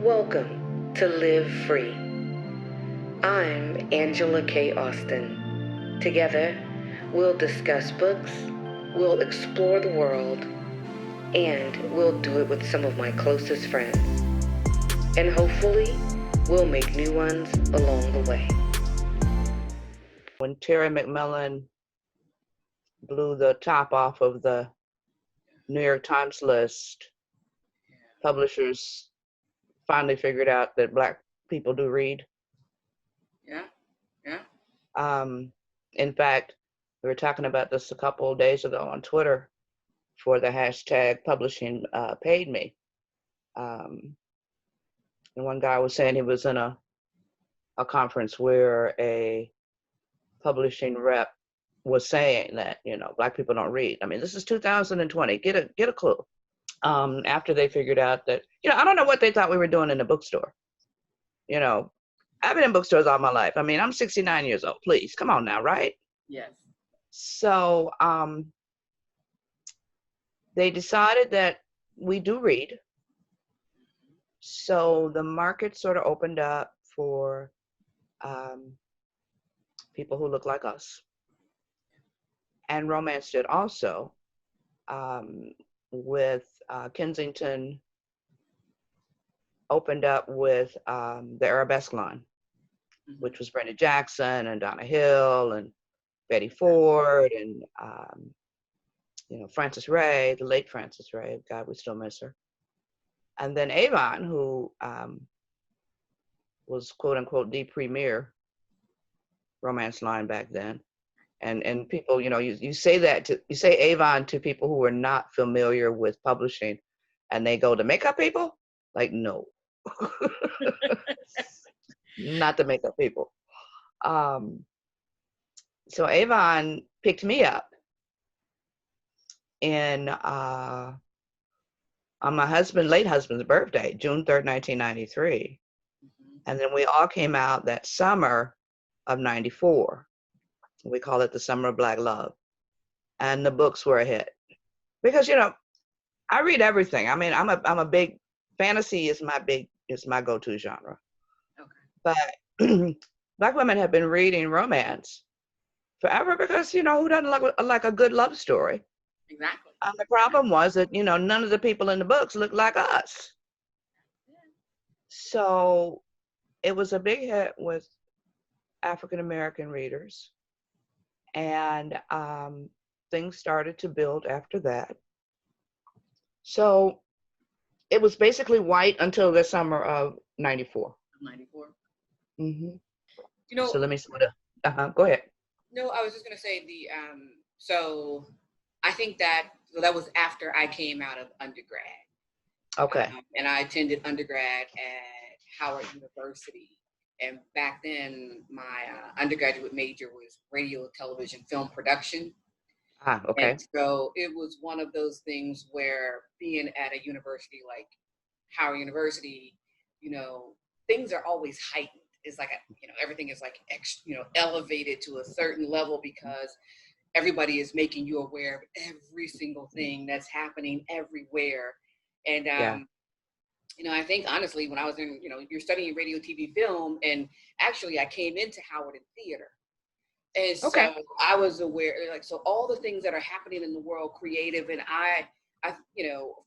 Welcome to Live Free. I'm Angela K. Austin. Together, we'll discuss books, we'll explore the world, and we'll do it with some of my closest friends. And hopefully, we'll make new ones along the way. When Terry McMillan blew the top off of the New York Times list, publishers finally figured out that Black people do read. Yeah. In fact, we were talking about this a couple of days ago on Twitter for the hashtag publishing paid me. And one guy was saying he was in a conference where a publishing rep was saying that, Black people don't read. I mean, this is 2020. Get a clue. After they figured out that, I don't know what they thought we were doing in the bookstore. I've been in bookstores all my life. I mean, I'm 69 years old. Please, come on now, right? Yes. So they decided that we do read. So the market sort of opened up for people who look like us. And romance did also, with Kensington opened up with the Arabesque line, which was Brenda Jackson and Donna Hill and Betty Ford and Frances Ray, the late Frances Ray. God, we still miss her. And then Avon, who was quote unquote the premier romance line back then. And people, you say Avon to people who are not familiar with publishing, and they go, the makeup people? Like, no. Not the makeup people. So Avon picked me up on my late husband's birthday, June 3rd, 1993. And then we all came out that summer of 94. We call it the Summer of Black Love. And the books were a hit. Because, I read everything. I mean, I'm a big, fantasy is my go-to genre. Okay. But Black women have been reading romance forever because, who doesn't like a good love story? Exactly. The problem was that, none of the people in the books looked like us. Yeah. So it was a big hit with African-American readers. And things started to build after that. So it was basically white until the summer of 94. 94. Mm-hmm. So let me sort of, go ahead. No, I was just going to say so I think that was after I came out of undergrad. Okay. And I attended undergrad at Howard University. And back then, my undergraduate major was radio, television, film production. Okay. And so it was one of those things where being at a university like Howard University, things are always heightened. It's like, everything is like, elevated to a certain level because everybody is making you aware of every single thing that's happening everywhere. And, I think honestly, when I was in, you're studying radio, TV, film, and actually I came into Howard in theater. And so I was aware, so all the things that are happening in the world, creative, and I, of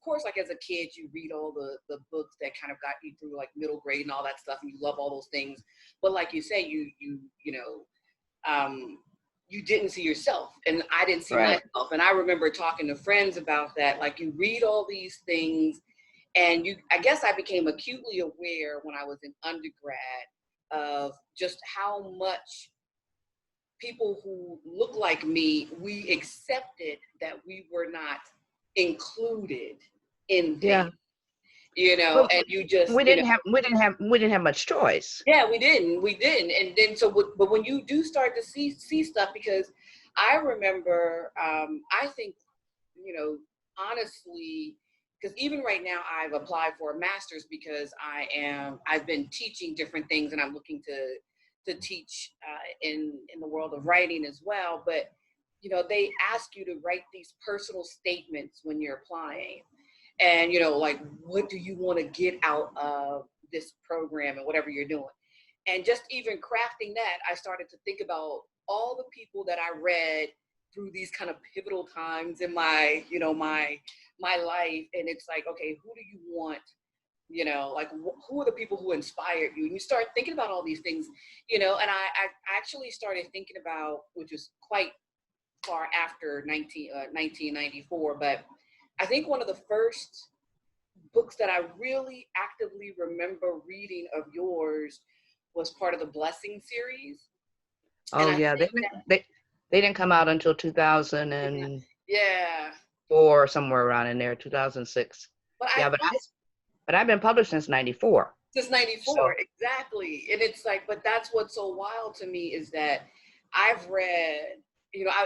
course, like as a kid, you read all the books that kind of got you through like middle grade and all that stuff, and you love all those things. But like you say, you didn't see yourself, and I didn't see myself. And I remember talking to friends about that. Like you read all these things, and I guess I became acutely aware when I was in undergrad of just how much people who look like me, we accepted that we were not included in things, well, and you just we didn't have much choice. Yeah, we didn't, and then but when you do start to see stuff, because I remember, I think, honestly, because even right now I've applied for a master's because I've been teaching different things, and I'm looking to teach in the world of writing as well. But, they ask you to write these personal statements when you're applying. And, like, what do you want to get out of this program and whatever you're doing. And just even crafting that, I started to think about all the people that I read through these kind of pivotal times in my, you know, my life. And it's like, okay, who do you want? You know, like who are the people who inspired you? And you start thinking about all these things, you know, and I actually started thinking about, which is quite far after 1994, but I think one of the first books that I really actively remember reading of yours was part of the Blessing series. Oh, And I yeah, think they didn't come out until 2004, yeah, or somewhere around in there, 2006. but I Yeah, thought but I've been published since 94. since 94, So exactly. And it's like, but that's what's so wild to me is that I've read, you know, I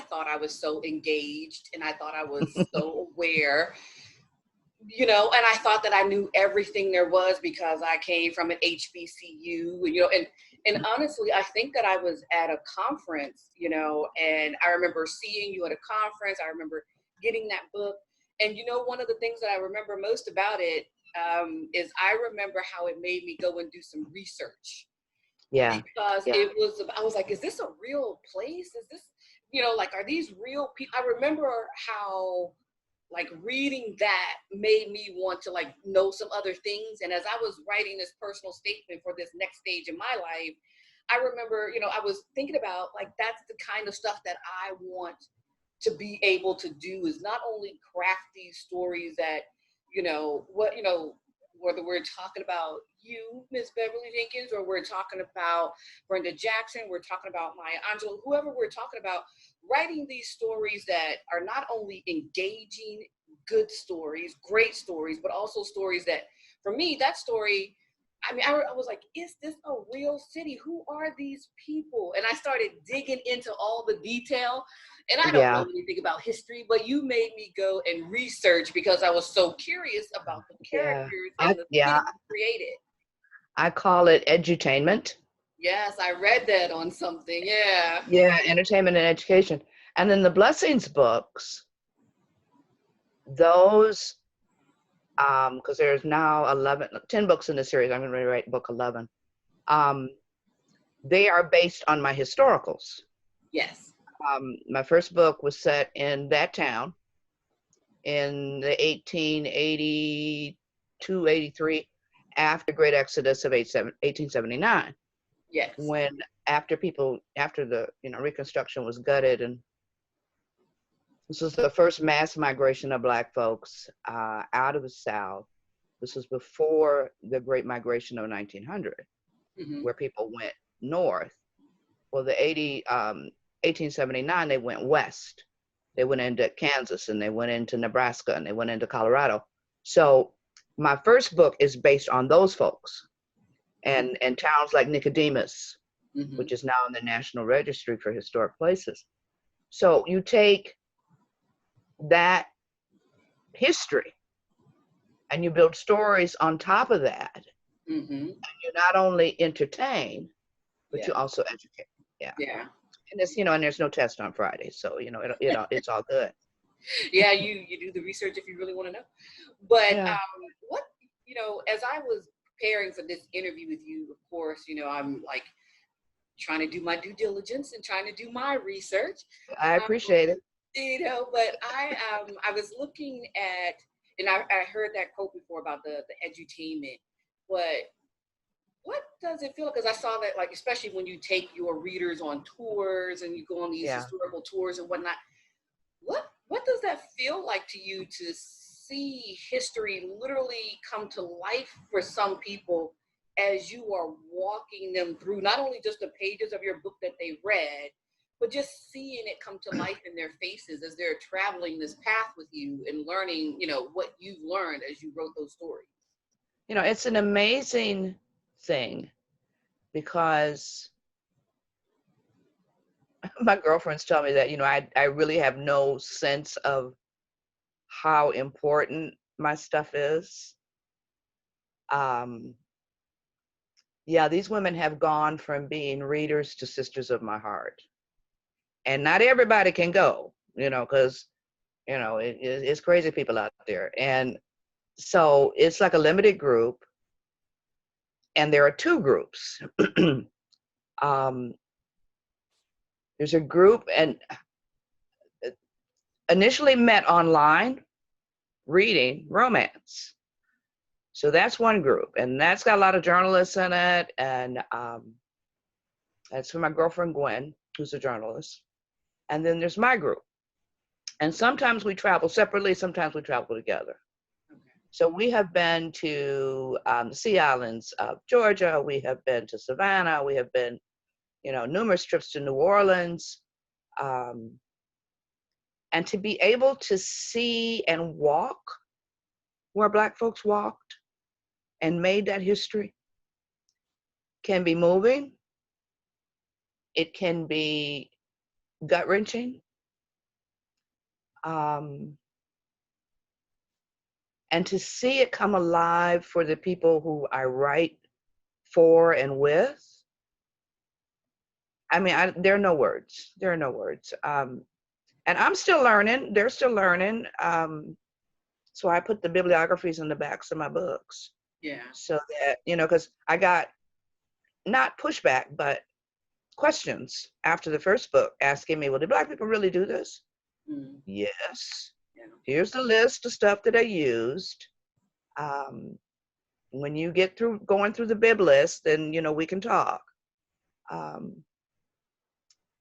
thought I was so engaged and I thought I was so aware, you know, and I thought that I knew everything there was because I came from an HBCU, you know, and honestly, I think that I was at a conference, you know, and I remember seeing you at a conference. I remember getting that book. And, you know, one of the things that I remember most about it is I remember how it made me go and do some research yeah, because yeah, I was like, is this a real place? Is this, you know, like, are these real people? I remember how like reading that made me want to like know some other things. And as I was writing this personal statement for this next stage in my life, I remember, you know, I was thinking about like, that's the kind of stuff that I want to be able to do, is not only craft these stories that, you know, what, you know, whether we're talking about you, Miss Beverly Jenkins, or we're talking about Brenda Jackson, we're talking about Maya Angelou, whoever we're talking about, writing these stories that are not only engaging, good stories, great stories, but also stories that, for me, that story, I mean, I was like, is this a real city? Who are these people? And I started digging into all the detail. And I don't know yeah, anything about history, but you made me go and research because I was so curious about the yeah. characters and the city you created. I call it edutainment. Yes, I read that on something. Yeah. Yeah, entertainment and education. And then the Blessings books, those, because there's now 10 books in the series. I'm going to write book 11. They are based on my historicals. Yes. My first book was set in that town in the 1882, 83, after the Great Exodus of 1879, Yes. when after the Reconstruction was gutted, and this was the first mass migration of Black folks out of the South. This was before the Great Migration of 1900, where people went north. Well, 1879, they went west. They went into Kansas, and they went into Nebraska, and they went into Colorado. So my first book is based on those folks and towns like Nicodemus, which is now in the National Registry for Historic Places. So you take that history and you build stories on top of that. And you not only entertain, but you also educate. Yeah. Yeah. And it's, and there's no test on Friday. So, it's all good. Yeah, you do the research if you really want to know. But Yeah. what, as I was preparing for this interview with you, of course, I'm like trying to do my due diligence and trying to do my research. I appreciate it. But I was looking at, and I heard that quote before about the edutainment, but what does it feel like? Because I saw that, like, especially when you take your readers on tours and you go on these historical tours and whatnot, what does that feel like to you to see history literally come to life for some people as you are walking them through not only just the pages of your book that they read, but just seeing it come to life in their faces as they're traveling this path with you and learning, what you've learned as you wrote those stories? It's an amazing thing because my girlfriends tell me that, I really have no sense of how important my stuff is. These women have gone from being readers to sisters of my heart. And not everybody can go, because, it's crazy people out there. And So it's like a limited group, and there are two groups. um, there's a group, and initially met online reading romance. So that's one group, and that's got a lot of journalists in it, and that's for my girlfriend Gwen, who's a journalist. And then there's my group, and sometimes we travel separately, sometimes we travel together. Okay. So we have been to the Sea Islands of Georgia. We have been to Savannah. We have been, numerous trips to New Orleans. Um, and to be able to see and walk where Black folks walked and made that history can be moving. It can be gut-wrenching. And to see it come alive for the people who I write for and with, I mean, there are no words. There are no words. And I'm still learning. They're still learning. So I put the bibliographies in the backs of my books. Yeah. So that, because I got not pushback, but questions after the first book asking me, well, did Black people really do this? Mm. Yes. Yeah. Here's the list of stuff that I used. When you get through going through the bib list, then, we can talk.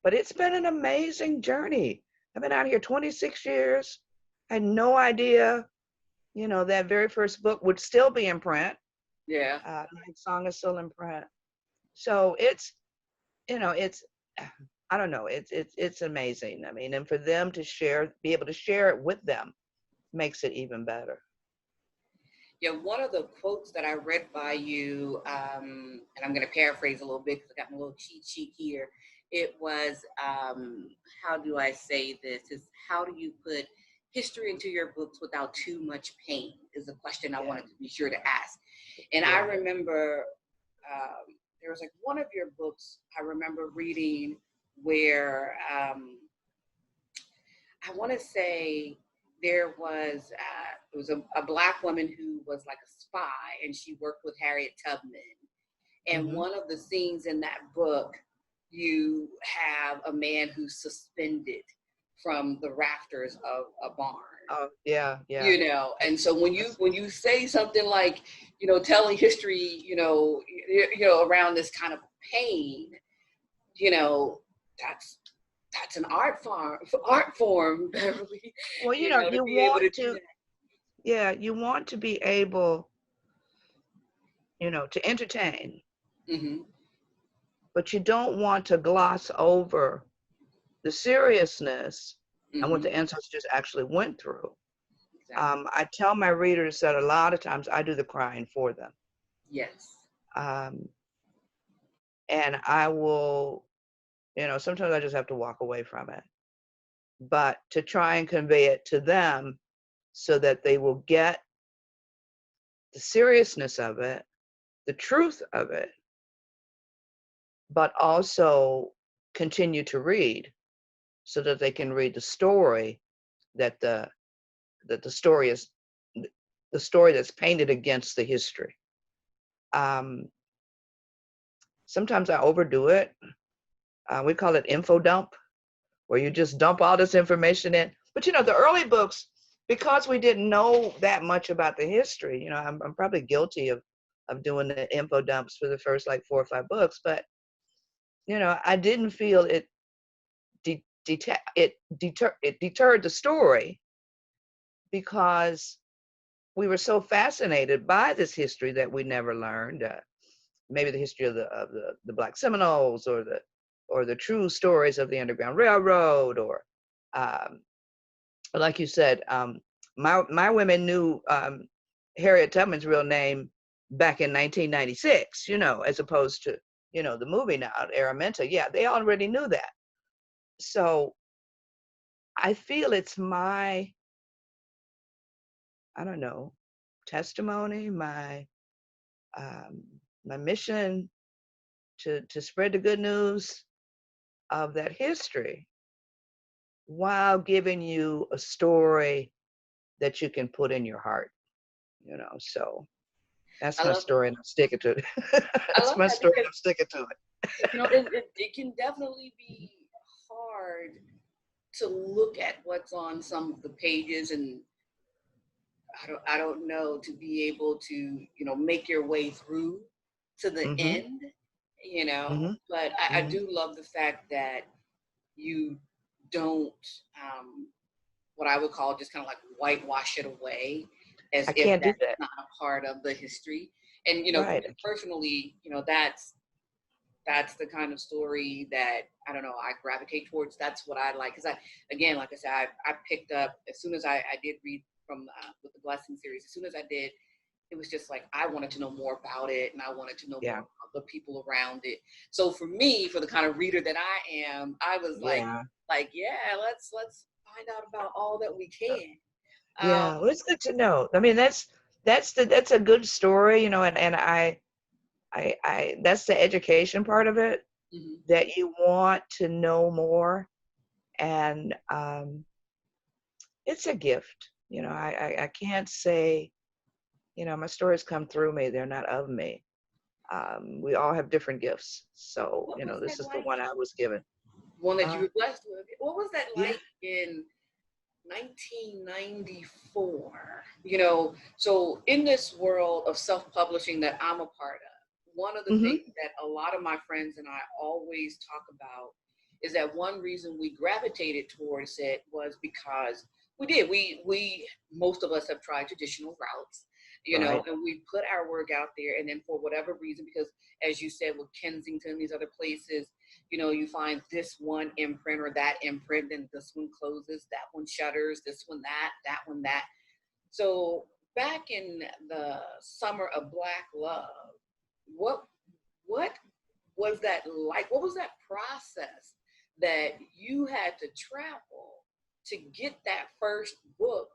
But it's been an amazing journey. I've been out here 26 years. I had no idea, that very first book would still be in print. Yeah. Night Song is still in print. So it's, I don't know, it's amazing. I mean, and for them to be able to share it with them makes it even better. Yeah, one of the quotes that I read by you, and I'm going to paraphrase a little bit because I got my little cheat sheet here. It was, how do I say this? Is how do you put history into your books without too much pain? Is a question I wanted to be sure to ask. And I remember there was like one of your books I remember reading where I want to say there was it was a Black woman who was like a spy, and she worked with Harriet Tubman. And one of the scenes in that book, you have a man who's suspended from the rafters of a barn. Oh, yeah. And so when you say something like, telling history, around this kind of pain, that's an art form, Beverly. Well, you want to, you want to be able, to entertain, but you don't want to gloss over the seriousness and what the ancestors actually went through. Exactly. I tell my readers that a lot of times I do the crying for them. Yes. And I will, sometimes I just have to walk away from it. But to try and convey it to them so that they will get the seriousness of it, the truth of it, but also continue to read so that they can read the story that the story is the story that's painted against the history. Sometimes I overdo it. We call it info dump, where you just dump all this information in. But the early books, because we didn't know that much about the history, I'm probably guilty of doing the info dumps for the first like 4 or 5 books, but I didn't feel it deterred the story, because we were so fascinated by this history that we never learned. Maybe the history of the Black Seminoles, or the true stories of the Underground Railroad, or like you said, my women knew Harriet Tubman's real name back in 1996, as opposed to, the movie now, Araminta. Yeah, they already knew that. So I feel it's my, I don't know, testimony, my mission to spread the good news of that history while giving you a story that you can put in your heart. So that's I my love story, and I'm sticking to it. I That's love my that story, and because I'm sticking to it. it can definitely be hard to look at what's on some of the pages, and I don't know, to be able to make your way through to the Mm-hmm. end, Mm-hmm. but I Mm-hmm. do love the fact that you don't what I would call just kind of like whitewash it away as I if can't do that's that. not a part of the history. And for Right. me personally, that's the kind of story that I don't know, I gravitate towards. That's what I like, because again, like I said, I picked up as soon as I did read from with the Blessing series. As soon as I did, it was just like I wanted to know more about it, and I wanted to know more Yeah. about the people around it. So for me, for the kind of reader that I am, I was Yeah. yeah, let's find out about all that we can. Yeah. Well, it's good to know. I mean, that's a good story, and I that's the education part of it, Mhm. that you want to know more, and it's a gift. I can't say, my stories come through me, they're not of me. We all have different gifts, so What was this that is the like? one I was given. One that you uh were blessed with. What was that yeah. like in 1994? So in this world of self-publishing that I'm a part of, one of the Hmm. things that a lot of my friends and I always talk about is that one reason we gravitated towards it was because we most of us have tried traditional routes, Right. and we put our work out there, and then for whatever reason, because as you said, with Kensington, these other places, you find this one imprint or that imprint, and this one closes, that one shutters, this one that one that. So back in the summer of Black Love, what what was that like? What was that process that you had to travel to get that first book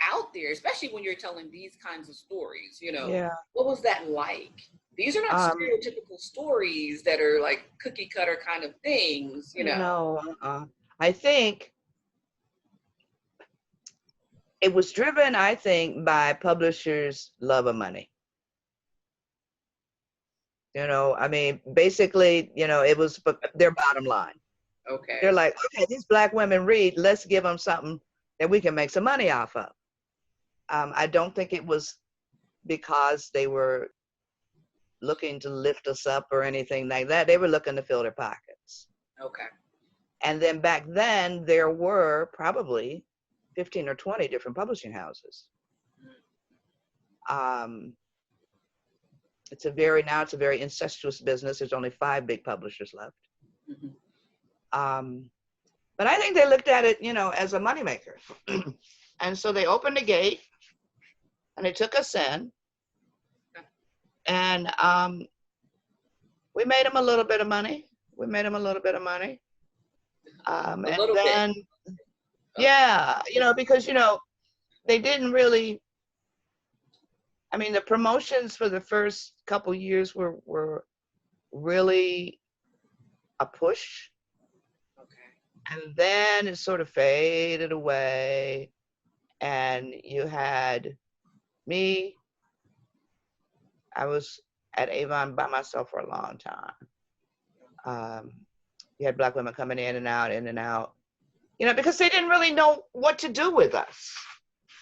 out there, especially when you're telling these kinds of stories? Yeah. What was that like? These are not um stereotypical stories that are like cookie cutter kind of things. no. I think it was driven, I think, by publishers' love of money. I mean, basically, it was their bottom line. They're Okay. like, okay, these Black women read, let's give them something that we can make some money off of. I don't think it was because they were looking to lift us up or anything like that. They were looking to fill their pockets. Okay. And then back then, there were probably 15 or 20 different publishing houses. Um, now it's a very incestuous business. There's only 5 big publishers left. Mhm. Um, but I think they looked at it, as a moneymaker. And so they opened the gate and they took us in, and we made them a little bit of money. We made them a little bit of money. A And little bit. then, Okay. yeah, because, they didn't really, I mean, the promotions for the first couple years were really a push. Okay. And then it sort of faded away. And you had me. I was at Avon by myself for a long time. Um, you had Black women coming in and out, because they didn't really know what to do with us.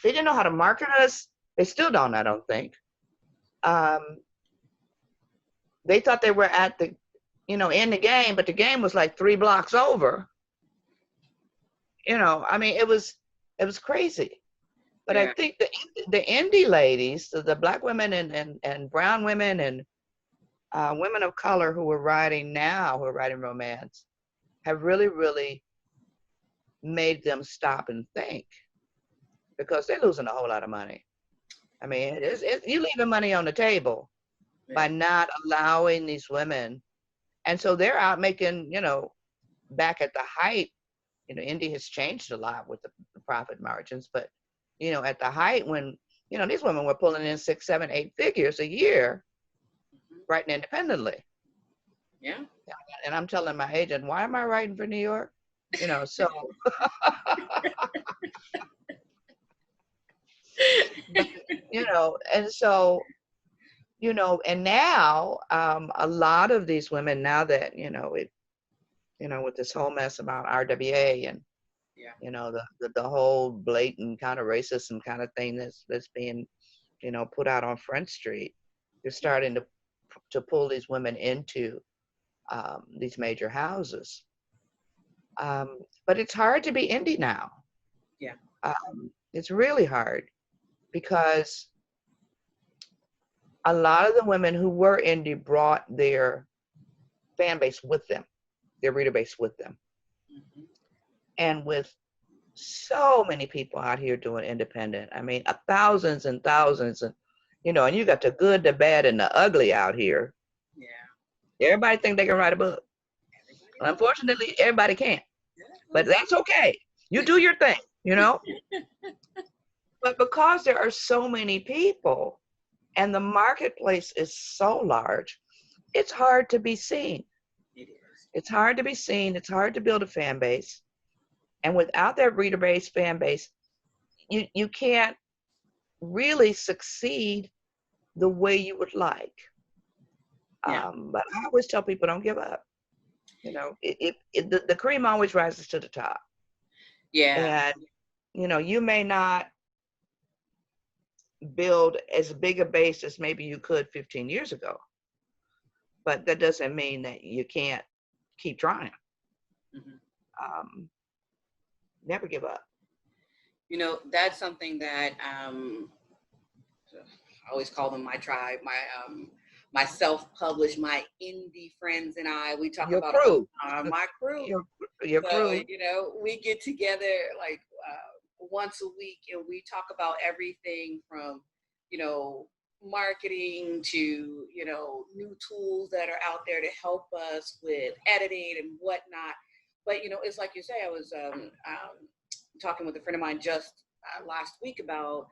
They didn't know how to market us. They still don't, I don't think. Um, they thought they were at the, in the game, but the game was like 3 blocks over. I mean, it was crazy. But I Yeah. think the indie ladies, the Black women and brown women and women of color who are writing romance, have really, really made them stop and think, because they're losing a whole lot of money. I mean, you're leaving money on the table Yeah. by not allowing these women. And so they're out making, back at the height, indie has changed a lot with the profit margins, but, at the height when, these women were pulling in 6, 7, 8 figures a year, Mhm. writing independently. Yeah. And I'm telling my agent, why am I writing for New York? So But, and so, and now a lot of these women, now that, with this whole mess about RWA and, Yeah. The whole blatant kind of racism kind of thing that's being, put out on Front Street, they're starting to pull these women into these major houses. But it's hard to be indie now. Yeah. It's really hard because a lot of the women who were indie brought their fan base with them, their reader base with them. Mm-hmm. And with so many people out here doing independent, I mean, thousands and thousands, and and you got the good, the bad, and the ugly out here. Yeah. Everybody think they can write a book. Unfortunately, everybody can't. But that's okay. You do your thing, But because there are so many people and the marketplace is so large, it's hard to be seen. It is. It's hard to be seen. It's hard to build a fan base. And without that reader base, fan base, you can't really succeed the way you would like. Yeah. But I always tell people, don't give up. The cream always rises to the top. Yeah. And, you may not build as big a base as maybe you could 15 years ago, but that doesn't mean that you can't keep trying. Mm-hmm. Never give up. That's something that I always call them my tribe, my self-published, my indie friends and I. We talk Your about crew. My crew. Your crew. We get together like once a week and we talk about everything from, marketing to, new tools that are out there to help us with editing and whatnot. But, it's like you say, I was talking with a friend of mine just last week about,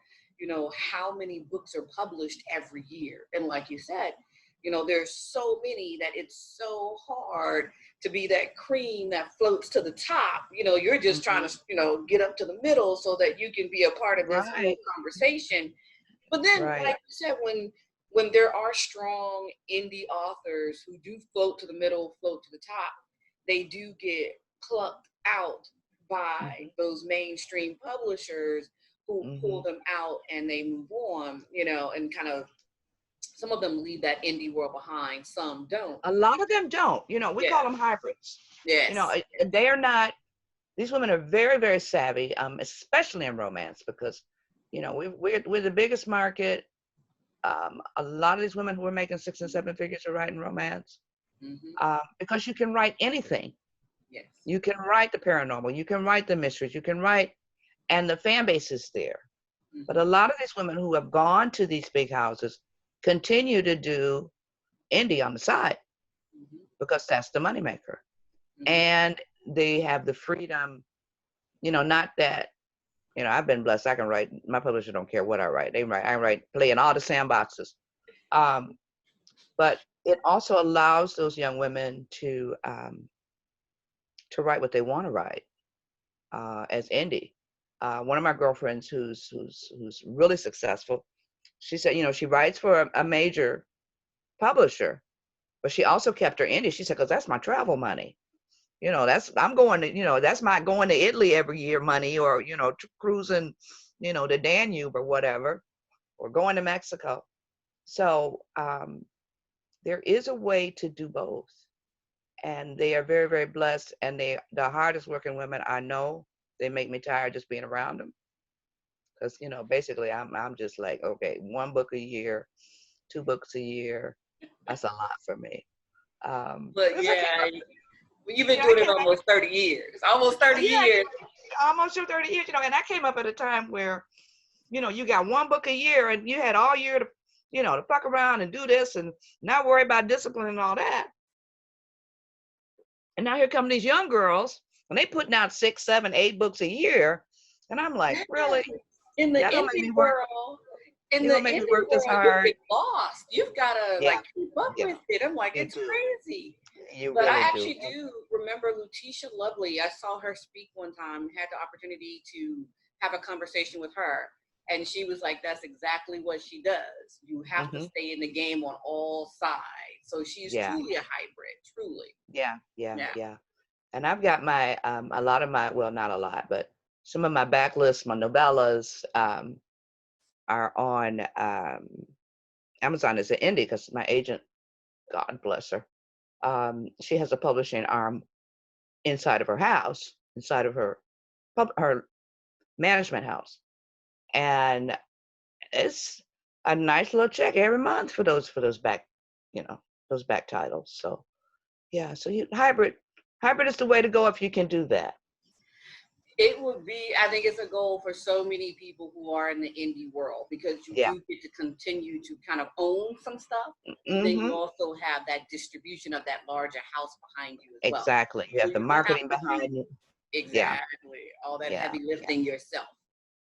how many books are published every year. And like you said, there's so many that it's so hard to be that cream that floats to the top. You're just trying to, get up to the middle so that you can be a part of this whole conversation. But then, like you said, when there are strong indie authors who do float to the middle, float to the top, they do get plucked out by those mainstream publishers who pull them out and they move on, and kind of, some of them leave that indie world behind, some don't. A lot of them don't. We call them hybrids. Yes. They are not, these women are very, very savvy, especially in romance, because, we're the biggest market. A lot of these women who are making 6 and 7 figures are writing romance, because you can write anything. Yes. You can write the paranormal, you can write the mysteries, you can write, and the fan base is there. But a lot of these women who have gone to these big houses continue to do indie on the side because that's the moneymaker. And they have the freedom, not that, I've been blessed. I can write, my publisher don't care what I write. I write, play in all the sandboxes. But it also allows those young women to write what they want to write as indie. One of my girlfriends who's really successful, she said, she writes for a major publisher, but she also kept her indie. She said, because that's my travel money. I'm going to, that's my going to Italy every year money, or, cruising, the Danube or whatever, or going to Mexico. So there is a way to do both. And they are very, very blessed. And the hardest working women I know, they make me tired just being around them. Because, basically I'm just like, okay, 1 book a year, 2 books a year. That's a lot for me. But yeah, you've been doing it almost 30 years. Almost 30 years. Almost 30 years, and I came up at a time where, you got 1 book a year and you had all year to, to fuck around and do this and not worry about discipline and all that. And now here come these young girls and they putting out 6, 7, 8 books a year. And I'm like, really? In the indie world, you get lost. You've got to keep up with it. I'm like, it's crazy. But I actually do remember Letitia Lovely. I saw her speak one time, had the opportunity to have a conversation with her. And she was like, that's exactly what she does. You have to stay in the game on all sides. So she's truly a hybrid, truly. Yeah. And I've got my, a lot of my, well, not a lot, but some of my backlists, my novellas are on Amazon as an indie because my agent, God bless her, she has a publishing arm inside of her house, inside of her management house. And it's a nice little check every month for those back, those back titles. So yeah, so hybrid is the way to go if you can do that. It would be, I think it's a goal for so many people who are in the indie world, because you do get to continue to kind of own some stuff. Then you also have that distribution of that larger house behind you as well. Exactly. You have the marketing behind you. Exactly. All that heavy lifting yourself.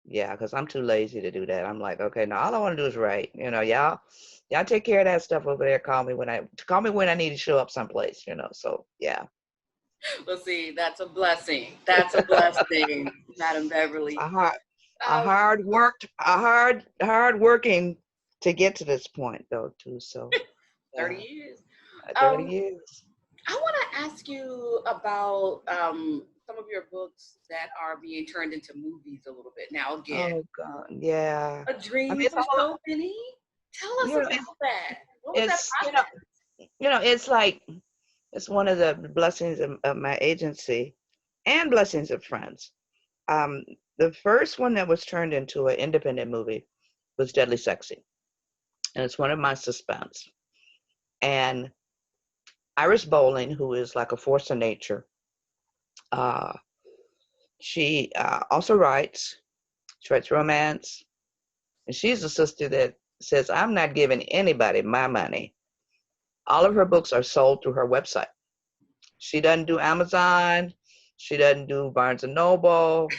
Yeah, because I'm too lazy to do that. I'm like, okay, no, all I want to do is write. Y'all take care of that stuff over there. Call me when I need to show up someplace. So yeah. Well, see, that's a blessing. That's a blessing, Madam Beverly. Hard working to get to this point, though, too. So 30 years. 30 years. I want to ask you about some of your books that are being turned into movies a little bit now. Again, oh God, yeah. A Dream for So Many. Tell us about that. What was that process? It's like, it's one of the blessings of my agency and blessings of friends. The first one that was turned into an independent movie was Deadly Sexy. And it's one of my suspense. And Iris Bowling, who is like a force of nature, she also writes. She writes romance. And she's a sister that says, I'm not giving anybody my money. All of her books are sold through her website. She doesn't do Amazon. She doesn't do Barnes and Noble.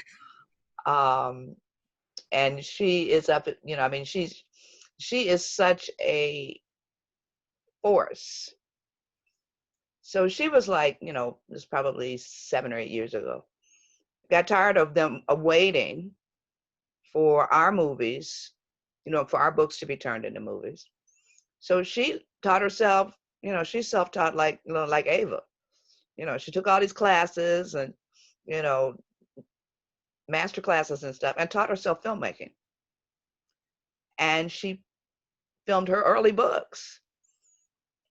And she is up, she is such a force. So she was like, it was probably 7 or 8 years ago. Got tired of them waiting for our movies, for our books to be turned into movies. So she taught herself, she's self-taught like Ava. She took all these classes and, master classes and stuff, and taught herself filmmaking. And she filmed her early books.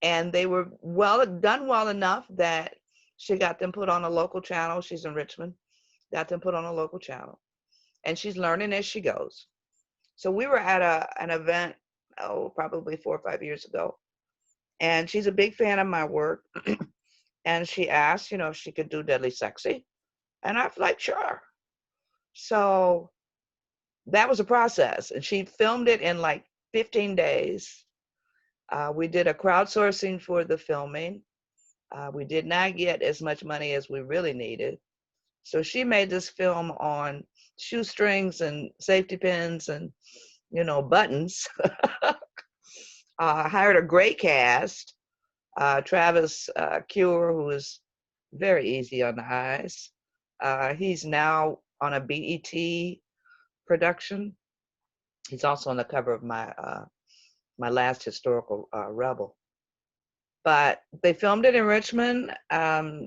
And they were done well enough that she got them put on a local channel. She's in Richmond, got them put on a local channel. And she's learning as she goes. So we were at an event, probably 4 or 5 years ago. And she's a big fan of my work. And she asked, if she could do Deadly Sexy. And I was like, sure. So that was a process. And she filmed it in like 15 days. We did a crowdsourcing for the filming. We did not get as much money as we really needed. So she made this film on shoestrings and safety pins and, buttons. Hired a great cast. Travis Cure, who is very easy on the eyes. He's now on a BET production. He's also on the cover of my last historical Rebel. But they filmed it in Richmond.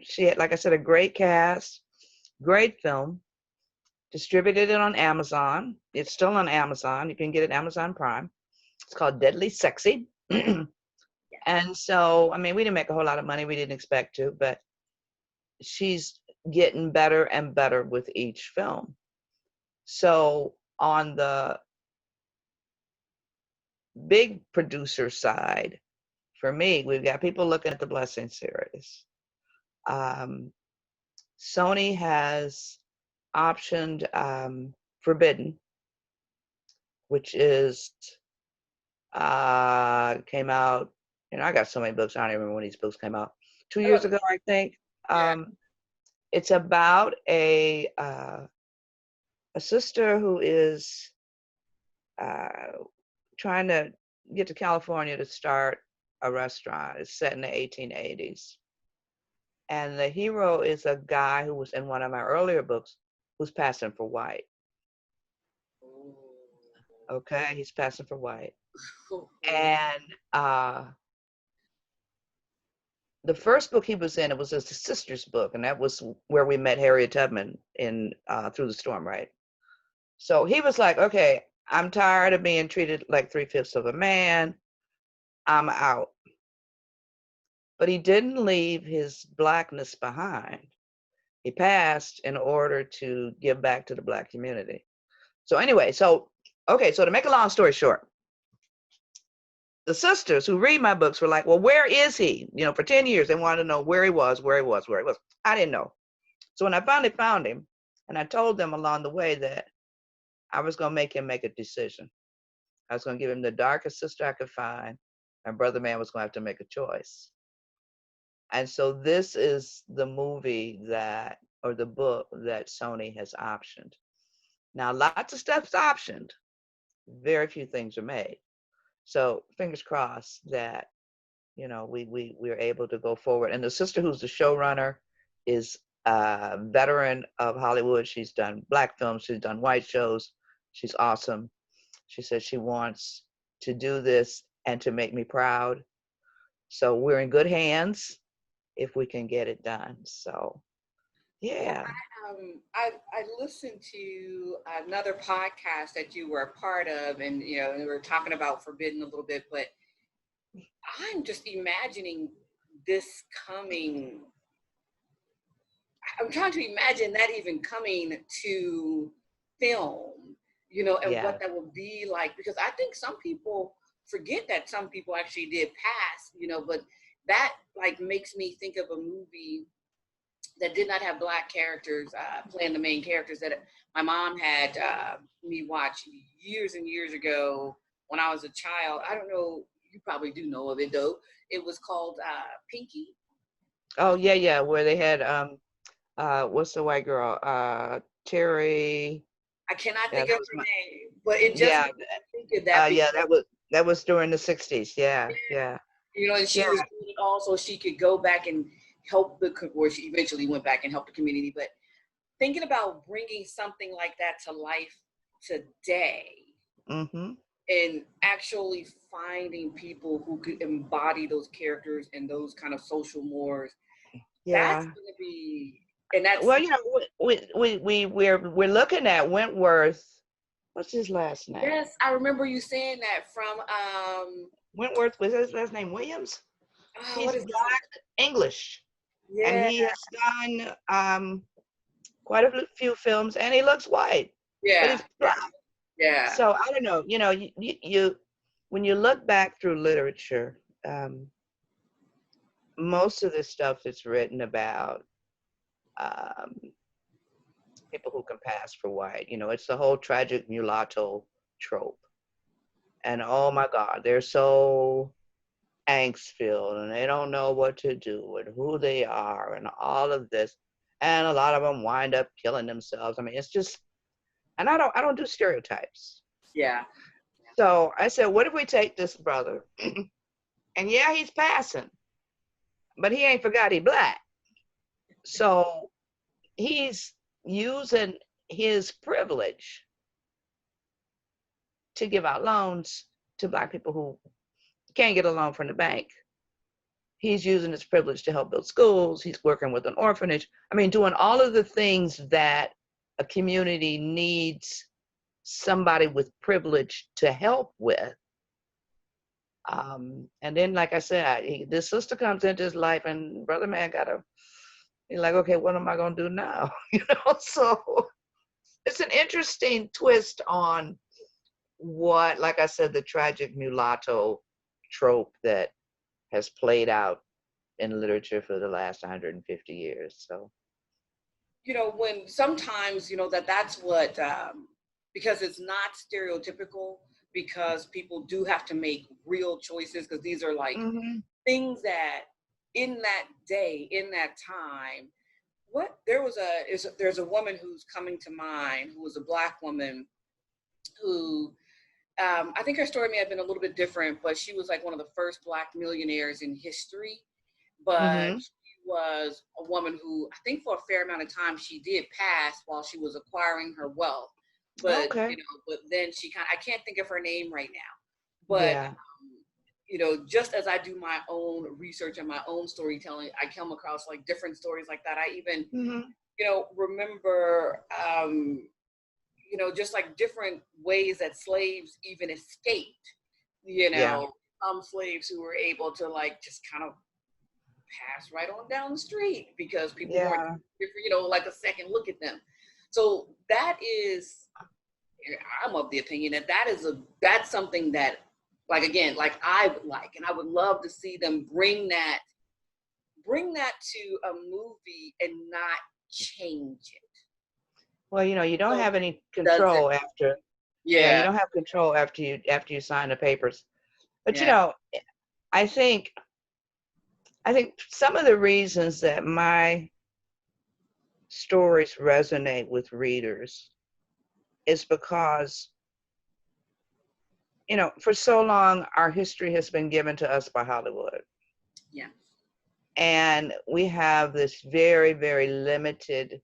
She had, like I said, a great cast, great film. Distributed it on Amazon. It's still on Amazon. You can get it Amazon Prime. It's called Deadly Sexy. And so, we didn't make a whole lot of money. We didn't expect to, but she's getting better and better with each film. So on the big producer side, for me, we've got people looking at the Blessing series. Sony has optioned Forbidden, which is came out. I got so many books. I don't even remember when these books came out. 2 years ago, I think. It's about a sister who is trying to get to California to start a restaurant. It's set in the 1880s. And the hero is a guy who was in one of my earlier books who's passing for white. Okay, he's passing for white. Oh, And the first book he was in, it was his sister's book, and that was where we met Harriet Tubman in Through the Storm, right? So he was like, okay, I'm tired of being treated like 3/5 of a man. I'm out. But he didn't leave his blackness behind. He passed in order to give back to the Black community. So anyway, okay, so to make a long story short, the sisters who read my books were like, well, where is he? You know, for 10 years, they wanted to know where he was, where he was, where he was. I didn't know. So when I finally found him, and I told them along the way that I was going to make him make a decision. I was going to give him the darkest sister I could find. My brother man was going to have to make a choice. And so this is the movie that, or the book that Sony has optioned. Now, lots of stuff's optioned. Very few things are made. So fingers crossed that, you know, we're able to go forward. And the sister who's the showrunner is a veteran of Hollywood. She's done Black films. She's done white shows. She's awesome. She said she wants to do this and to make me proud. So we're in good hands if we can get it done. So, yeah. I listened to another podcast that you were a part of, and you know, we were talking about Forbidden a little bit, but I'm just imagining this coming. I'm trying to imagine that even coming to film, you know, and Yeah. what that will be like, because I think some people forget that some people actually did pass, you know, but that like makes me think of a movie that did not have Black characters playing the main characters that my mom had me watch years and years ago when I was a child. I don't know, you probably do know of it though. It was called Pinky. Oh, yeah. Where they had, what's the white girl? Terry. I cannot Yeah, think of her name, but it just yeah. made me think of that. Yeah, that was during the 60s. Yeah. You know, and she was doing it all so she could go back and help or she eventually went back and helped the community. But thinking about bringing something like that to life today, Mm-hmm. and actually finding people who could embody those characters and those kind of social mores, that's Yeah. going to be, and that's, Well, you know, we're looking at Wentworth. What's his last name? yes, I remember you saying that from, Wentworth, was his last name Williams? He's what is Black English, and yeah, he has done quite a few films, and he looks white, but yeah, he's Black. yeah, So I don't know. You know, you when you look back through literature, most of the stuff that's written about um, people who can pass for white, you know, it's the whole tragic mulatto trope. And oh my God, they're so angst filled and they don't know what to do and who they are and all of this. And a lot of them wind up killing themselves. I mean, it's just, and I don't do stereotypes. yeah, So I said, what if we take this brother? And yeah, he's passing, but he ain't forgot he Black. So he's using his privilege to give out loans to Black people who can't get a loan from the bank. He's using his privilege to help build schools. He's working with an orphanage. I mean, doing all of the things that a community needs somebody with privilege to help with. And then, like I said, this sister comes into his life, and brother man he's like, okay, what am I gonna do now? You know, so it's an interesting twist on what, like I said, the tragic mulatto trope that has played out in literature for the last 150 years. So, you know, when sometimes, you know, that's what, because it's not stereotypical, because people do have to make real choices, because these are like things that in that day, in that time, there's a woman who's coming to mind who was a Black woman who, I think her story may have been a little bit different, but she was like one of the first Black millionaires in history. But she was a woman who, I think for a fair amount of time, she did pass while she was acquiring her wealth. but Okay. but then she kind of, I can't think of her name right now, but Yeah. just as I do my own research and my own storytelling, I come across like different stories like that. I even, Hmm. remember, just like different ways that slaves even escaped, Yeah. some slaves who were able to like just kind of pass right on down the street because people weren't, Yeah. like a second look at them. So that is, I'm of the opinion that that's something that, like, again, like I would like, and I would love to see them bring that to a movie and not change it. Well, you don't So have any does it? control after. Yeah, you Yeah, don't have control after you sign the papers. But yeah, I think some of the reasons that my stories resonate with readers is because, for so long our history has been given to us by Hollywood. yeah. And we have this very, very limited,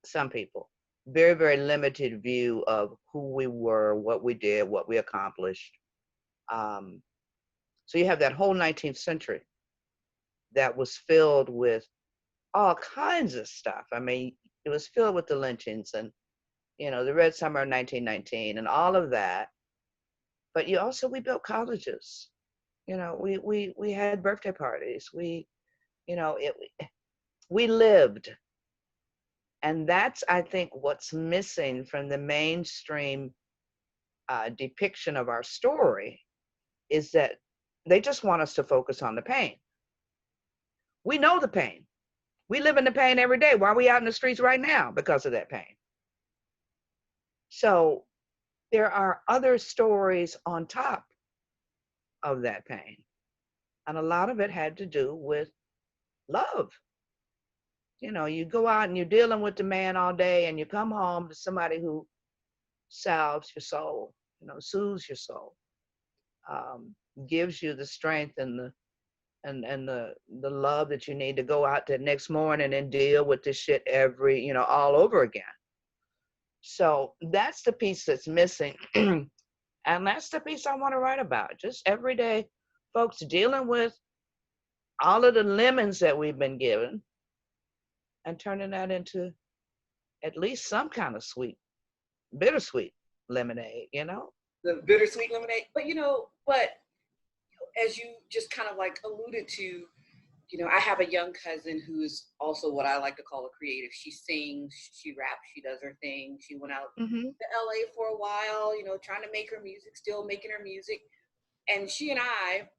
some people, very, very limited view of who we were, what we did, what we accomplished. Um, so you have that whole 19th century that was filled with all kinds of stuff. I mean, it was filled with the lynchings and, the Red Summer of 1919 and all of that. But we built colleges. We had birthday parties. We lived. And that's, I think, what's missing from the mainstream depiction of our story is that they just want us to focus on the pain. We know the pain. We live in the pain every day. Why are we out in the streets right now? Because of that pain. So there are other stories on top of that pain. And a lot of it had to do with love. You go out and you're dealing with the man all day and you come home to somebody who salves your soul, soothes your soul, gives you the strength and the love that you need to go out the next morning and deal with this shit all over again. So that's the piece that's missing. And that's the piece I want to write about. Just everyday folks dealing with all of the lemons that we've been given and turning that into at least some kind of bittersweet lemonade. The bittersweet lemonade. But as you just kind of like alluded to, I have a young cousin who's also what I like to call a creative. She sings, she raps, she does her thing. She went out Mm-hmm. to LA for a while, trying to make her music, still making her music. And she and I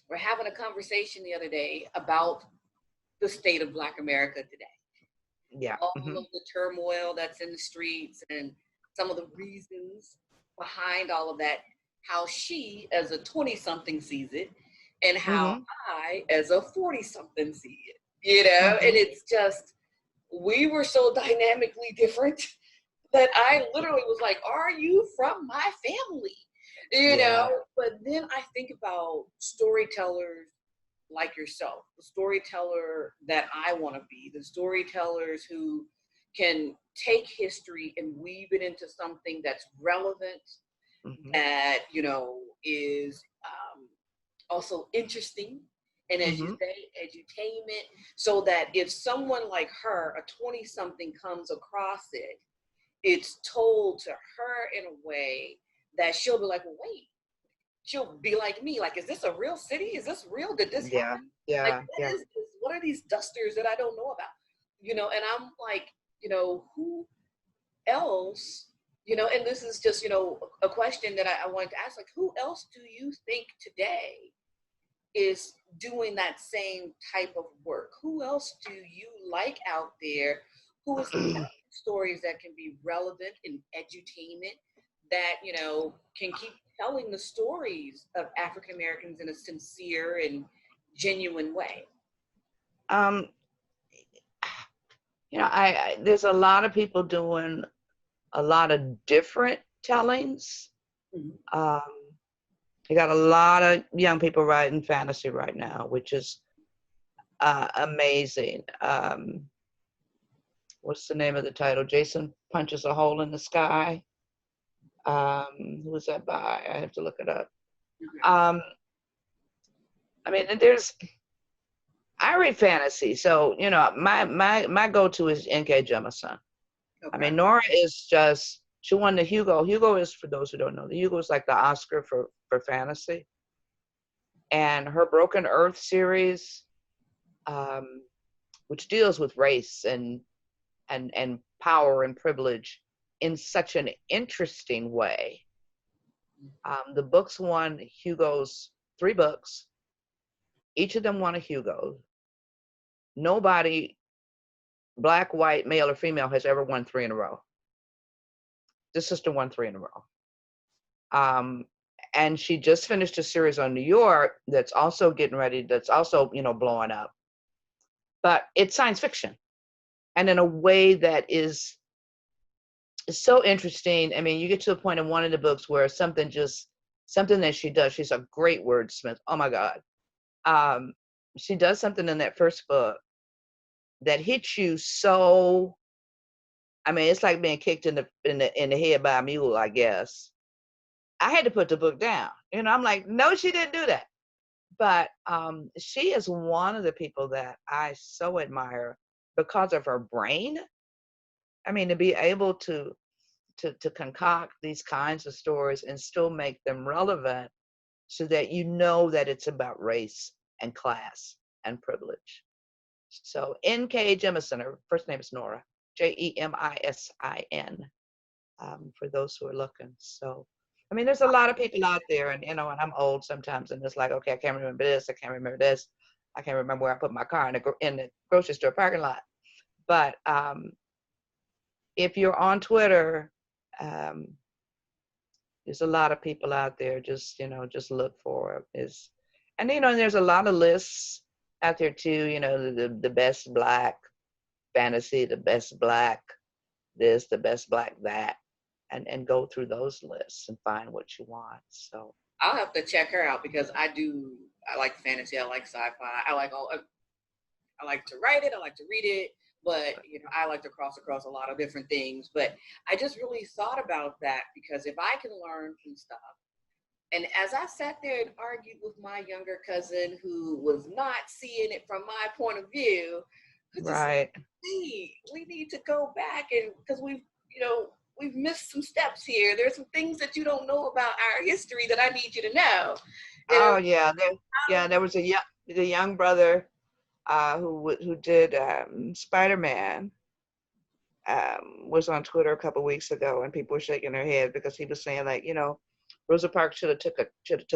were having a conversation the other day about the state of Black America today. Yeah. All Mm-hmm. of the turmoil that's in the streets and some of the reasons behind all of that, how she as a 20-something sees it and how Mm-hmm. I as a 40-something see it, Mm-hmm. and it's just, we were so dynamically different that I literally was like, are you from my family? Yeah. But then I think about storytellers like yourself, the storyteller that I want to be, the storytellers who can take history and weave it into something that's relevant, Mm-hmm. that, is also interesting, and as you Mm-hmm. say, edutainment, so that if someone like her, a 20-something, comes across it, it's told to her in a way that she'll be like, well, wait, she'll be like me, like, is this a real city? Is this real? Did this Yeah. happen? Like, Yeah. what Yeah. is this? What are these dusters that I don't know about? And I'm like, who else, and this is just, a question that I wanted to ask, like, who else do you think today is doing that same type of work? Who else do you like out there who is telling stories that can be relevant and edutainment, that, can keep telling the stories of African Americans in a sincere and genuine way? um, there's a lot of people doing a lot of different tellings. Mm-hmm. Um, you got a lot of young people writing fantasy right now, which is amazing. What's the name of the title? Jason Punches a Hole in the Sky. Who was that by? I have to look it up. I mean, I read fantasy, so my go-to is N.K. Jemisin. Okay. I mean, Nora is just, she won the Hugo. Hugo is, for those who don't know, the Hugo is like the Oscar for fantasy. And her Broken Earth series, which deals with race and power and privilege in such an interesting way. The books won Hugo's, 3 books. Each of them won a Hugo. Nobody, black, white, male, or female, has ever won 3 in a row. This sister won 3 in a row. And she just finished a series on New York that's also getting ready, that's also, blowing up. But it's science fiction. And in a way that is so interesting. I mean, you get to a point in one of the books where something that she does, she's a great wordsmith. Oh my God. She does something in that first book that hits you so, I mean, it's like being kicked in the head by a mule, I guess. I had to put the book down. I'm like, no, she didn't do that. But she is one of the people that I so admire because of her brain. I mean, to be able to concoct these kinds of stories and still make them relevant so that that it's about race and class and privilege. So N.K. Jemisin, her first name is Nora, Jemisin, for those who are looking. So, I mean, there's a lot of people out there, and and I'm old sometimes, and it's like, okay, I can't remember this, I can't remember this, I can't remember where I put my car in the grocery store parking lot. But if you're on Twitter, there's a lot of people out there. Just look for it. And there's a lot of lists out there too. The best black fantasy, the best black this, the best black that, and go through those lists and find what you want. So I'll have to check her out because I like fantasy, I like sci-fi, I like to write it, I like to read it, but I like to cross across a lot of different things. But I just really thought about that because if I can learn from stuff, and as I sat there and argued with my younger cousin who was not seeing it from my point of view, right, hey, we need to go back, and because we've missed some steps here. There's some things that you don't know about our history that I need you to know. Oh yeah, there was the young brother who did Spider-Man. Was on Twitter a couple weeks ago, and people were shaking their head because he was saying, like, Rosa Parks should have took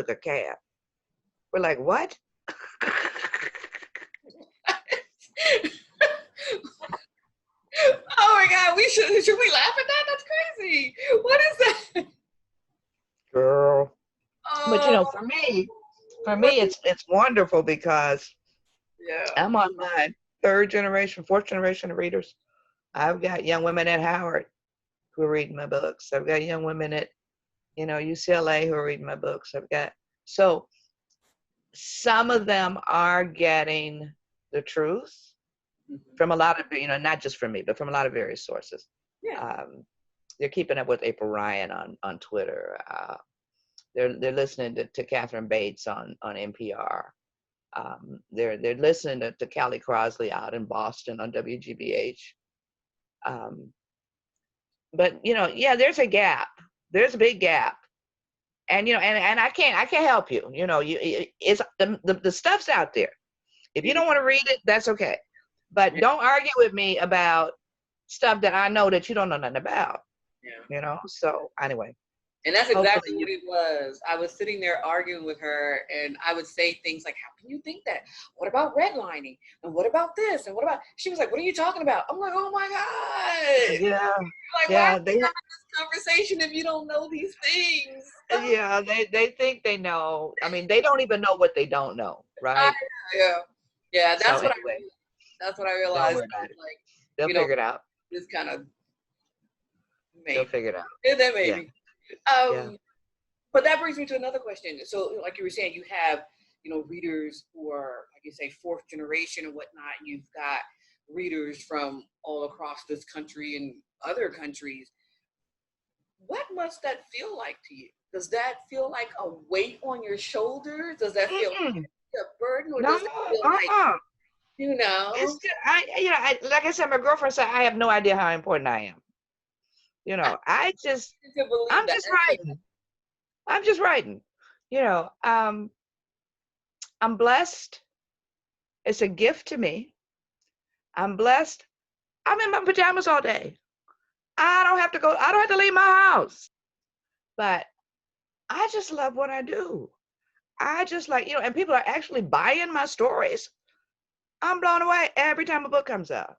a cab. We're like, what? Oh my God, should we laugh at that? That's crazy. What is that? Girl. But for me, it's wonderful because I'm on my 4th generation of readers. I've got young women at Howard who are reading my books. I've got young women at UCLA who are reading my books. So some of them are getting the truth from a lot of, not just from me, but from a lot of various sources. Yeah. They're keeping up with April Ryan on Twitter. They're listening to Catherine Bates on NPR. They're listening to Callie Crosley out in Boston on WGBH. But there's a gap. There's a big gap, and and I can't help you. It's the stuff's out there. If you don't want to read it, that's okay. But don't argue with me about stuff that I know that you don't know nothing about. Yeah. So anyway. And that's exactly what it was. I was sitting there arguing with her, and I would say things like, how can you think that? What about redlining? And what about this? And what about, she was like, what are you talking about? I'm like, oh my God. Yeah. Like, why are we having this conversation if you don't know these things? Yeah, they think they know. I mean, they don't even know what they don't know, right? Yeah, that's so what anyway, that's what I realized. Like, they'll figure it out. This kind of They'll figure it out. Yeah, that maybe. But that brings me to another question. So, like you were saying, you have, readers who are, like you say, 4th generation and whatnot. You've got readers from all across this country and other countries. What must that feel like to you? Does that feel like a weight on your shoulders? Does that feel like a burden, or No, does it feel like, you know? It's just, like I said, my girlfriend said, I have no idea how important I am. You know, I to believe I'm that. just writing. I'm just writing. You know, I'm blessed. It's a gift to me. I'm blessed. I'm in my pajamas all day. I don't have to leave my house. But I just love what I do. I just like, and people are actually buying my stories. I'm blown away every time a book comes out.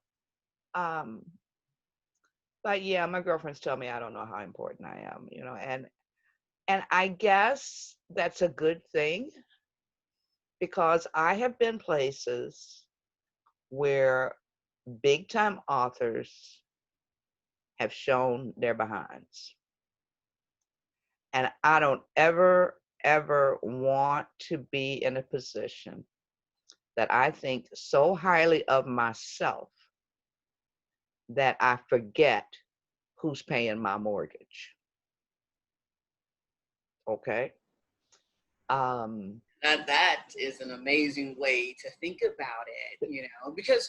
Um, but yeah, my girlfriends tell me I don't know how important I am, and I guess that's a good thing, because I have been places where big time authors have shown their behinds. And I don't ever want to be in a position that I think so highly of myself that I forget who's paying my mortgage. Okay. That is an amazing way to think about it, because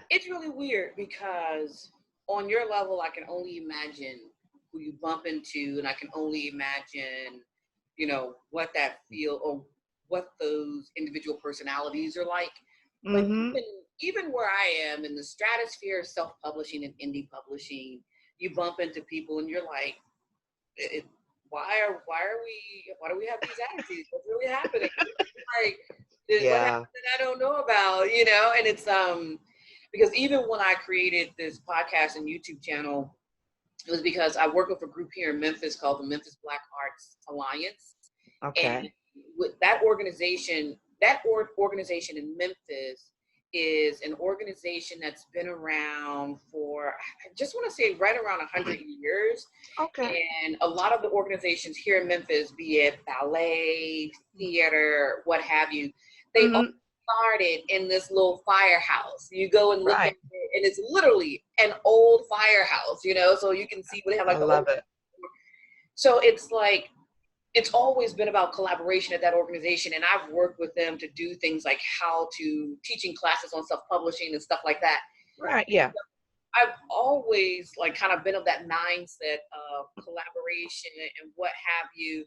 it's really weird, because on your level, I can only imagine who you bump into, and I can only imagine, what that feel, or what those individual personalities are like. But even where I am in the stratosphere of self-publishing and indie publishing, you bump into people and you're like, why do we have these attitudes? What's really happening? Like, what happened that I don't know about, and it's because even when I created this podcast and YouTube channel, it was because I work with a group here in Memphis called the Memphis Black Arts Alliance. Okay. And with that organization in Memphis is an organization that's been around for, I just want to say, right around 100 years. Okay. And a lot of the organizations here in Memphis, be it ballet, theater, what have you, they all started in this little firehouse. You go and look at it, and it's literally an old firehouse, so you can see what they have. Like, I love it. So it's like, it's always been about collaboration at that organization. And I've worked with them to do things like teaching classes on self-publishing and stuff like that. Right, yeah. I've always kind of been of that mindset of collaboration and what have you,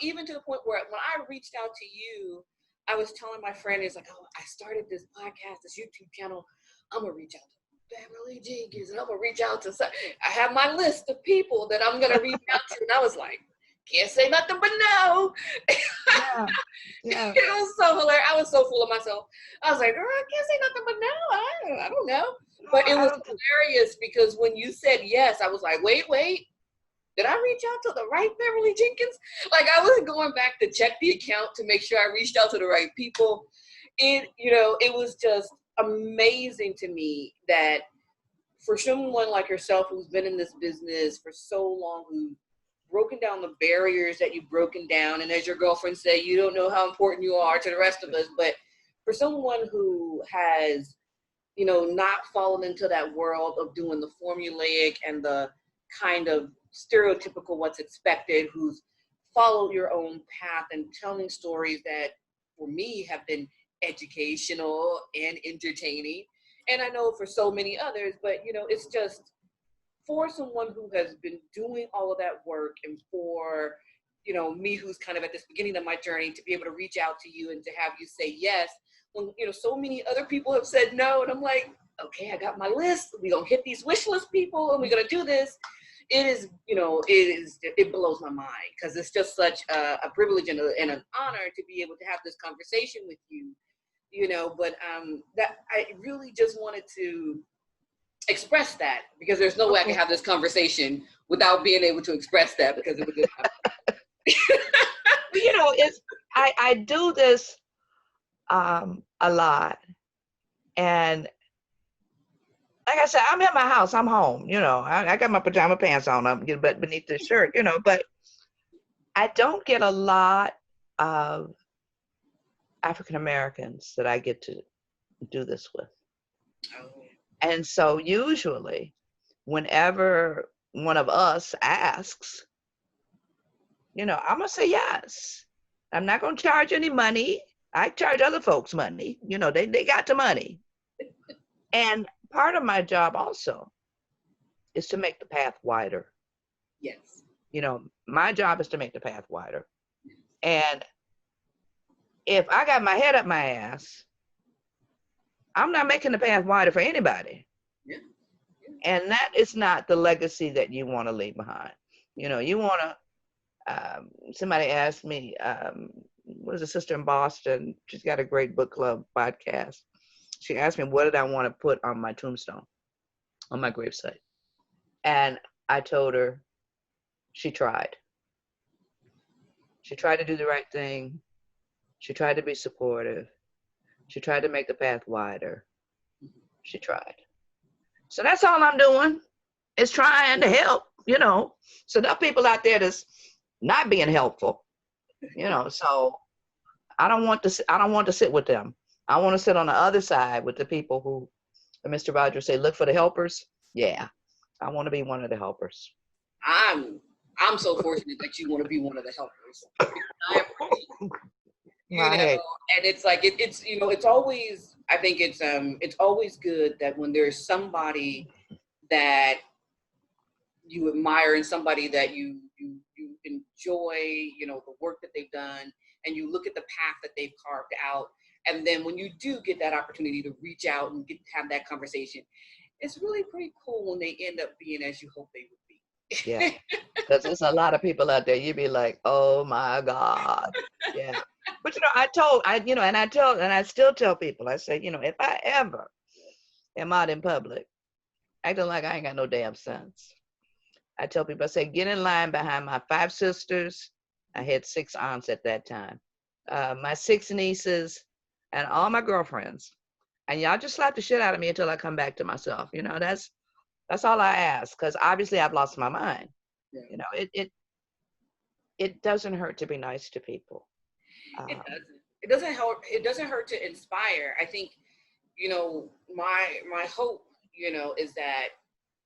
even to the point where when I reached out to you, I was telling my friend, it's like, oh, I started this podcast, this YouTube channel. I'm going to reach out to Beverly Jenkins, and I'm going to reach out to, I have my list of people that I'm going to reach out to. And I was like, can't say nothing but no. Yeah. It was so hilarious. I was so full of myself. I was like, girl, I can't say nothing but no. I don't know. But it was hilarious, because when you said yes, I was like, wait. Did I reach out to the right Beverly Jenkins? Like, I was going back to check the account to make sure I reached out to the right people. It was just amazing to me that for someone like yourself, who's been in this business for so long, who's broken down the barriers that you've broken down. And as your girlfriend said, you don't know how important you are to the rest of us. But for someone who has, not fallen into that world of doing the formulaic and the kind of stereotypical what's expected, who's followed your own path and telling stories that for me have been educational and entertaining. And I know for so many others, but it's just, for someone who has been doing all of that work, and for, me, who's kind of at this beginning of my journey, to be able to reach out to you and to have you say yes, when, so many other people have said no. And I'm like, okay, I got my list. We're going to hit these wish list people, and we're going to do this. It blows my mind, because it's just such a privilege and an honor to be able to have this conversation with you, but that I really just wanted to express that, because there's no way I can have this conversation without being able to express that, because it would just happen. I do this a lot, and like I said, I'm in my house, I'm home, I got my pajama pants on, but beneath the shirt, but I don't get a lot of African Americans that I get to do this with. Oh. And so usually, whenever one of us asks, I'm going to say yes. I'm not going to charge any money. I charge other folks money. They got the money. And part of my job also is to make the path wider. Yes. My job is to make the path wider. And if I got my head up my ass, I'm not making the path wider for anybody. Yeah. And that is not the legacy that you want to leave behind. You want to, somebody asked me, was a sister in Boston, she's got a great book club podcast. She asked me, what did I want to put on my tombstone, on my gravesite? And I told her, she tried. She tried to do the right thing. She tried to be supportive. She tried to make the path wider. She tried. So that's all I'm doing, is trying to help, So there are people out there that's not being helpful, so I don't want to sit with them. I want to sit on the other side with the people who Mr. Rogers say, look for the helpers. Yeah. I want to be one of the helpers. I'm so fortunate that you want to be one of the helpers. I appreciate, and it's like it's always, I think it's always good that when there's somebody that you admire and somebody that you enjoy, the work that they've done, and you look at the path that they've carved out, and then when you do get that opportunity to reach out and have that conversation, it's really pretty cool when they end up being as you hope they would be. Yeah, because there's a lot of people out there, you'd be like, oh my God. Yeah. But I still tell people, I say, if I ever am out in public acting like I ain't got no damn sense, I tell people, I say, get in line behind my 5 sisters. I had 6 aunts at that time, my 6 nieces, and all my girlfriends. And y'all just slap the shit out of me until I come back to myself. That's all I ask, because obviously I've lost my mind. Yeah. It doesn't hurt to be nice to people. It doesn't. It doesn't help. It doesn't hurt to inspire. I think, my hope, is that